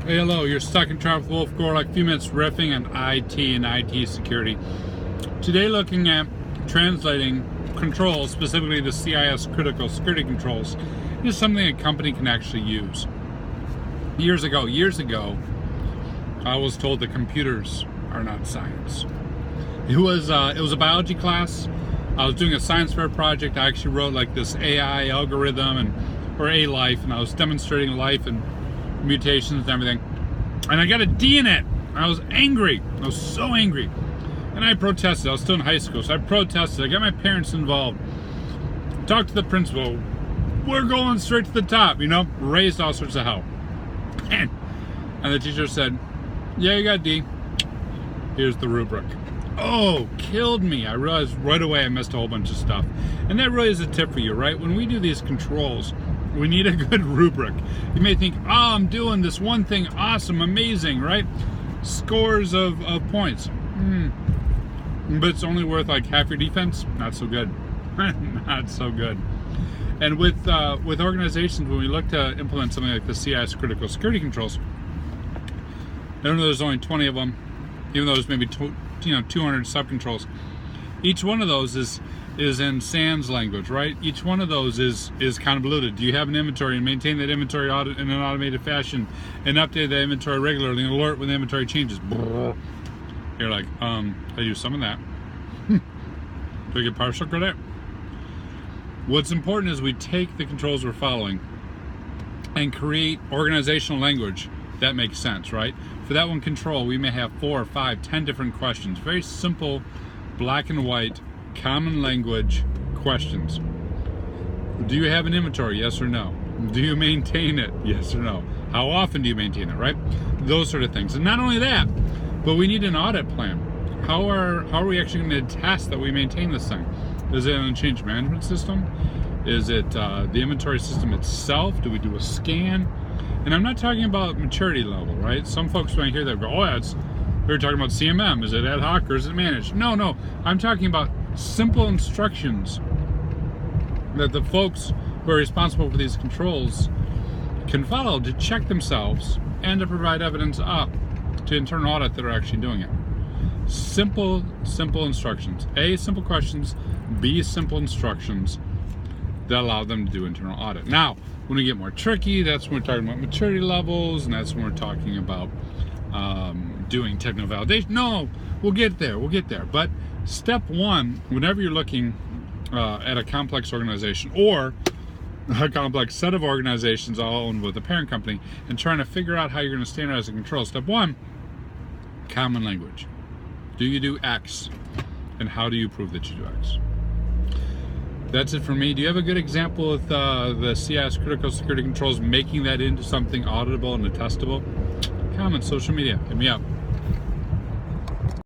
Hey, hello, you're stuck in traffic with Wolf Gore, like a few minutes riffing on IT and IT security. Today looking at translating controls, specifically the CIS critical security controls, into something a company can actually use. Years ago, I was told that computers are not science. It was a biology class. I was doing a science fair project. I actually wrote like this AI algorithm or a life, and I was demonstrating life and mutations and everything. And I got a D in it. I was angry. I was so angry. And I protested. I was still in high school, so I protested. I got my parents involved. Talked to the principal. We're going straight to the top, raised all sorts of hell. And the teacher said, yeah, you got D. Here's the rubric. Oh, killed me. I realized right away I missed a whole bunch of stuff. And that really is a tip for you, right? When we do these controls, we need a good rubric. You may think, oh, I'm doing this one thing, awesome, amazing, right? Scores of points. But it's only worth like half your defense? Not so good. Not so good. And with organizations, when we look to implement something like the CIS critical security controls, I don't know, there's only 20 of them, even though there's maybe 200 sub-controls. Each one of those is in SANS language, right? Each one of those is convoluted. Do you have an inventory and maintain that inventory in an automated fashion and update that inventory regularly and alert when the inventory changes? You're like, I do some of that. Do I get partial credit? What's important is we take the controls we're following and create organizational language that makes sense, right? For that one control, we may have 4, 5, 10 different questions. Very simple, black and white, common language questions. Do you have an inventory? Yes or no? Do you maintain it? Yes or no? How often do you maintain it, right? Those sort of things. And not only that, but we need an audit plan. How are we actually going to test that we maintain this thing? Is it a change management system? Is it the inventory system itself? Do we do a scan? And I'm not talking about maturity level, right? Some folks when I hear that go, oh, they're talking about CMM. Is it ad hoc or is it managed? No. I'm talking about simple instructions that the folks who are responsible for these controls can follow to check themselves and to provide evidence up to internal audit that are actually doing it. Simple instructions. A, simple questions. B, simple instructions that allow them to do internal audit. Now, when we get more tricky, that's when we're talking about maturity levels, and that's when we're talking about doing technical validation. No, we'll get there. But step one, whenever you're looking at a complex organization or a complex set of organizations all owned with a parent company and trying to figure out how you're going to standardize the control, step one, common language. Do you do X? And how do you prove that you do X? That's it for me. Do you have a good example of the CIS critical security controls making that into something auditable and testable? Comment, social media, hit me up.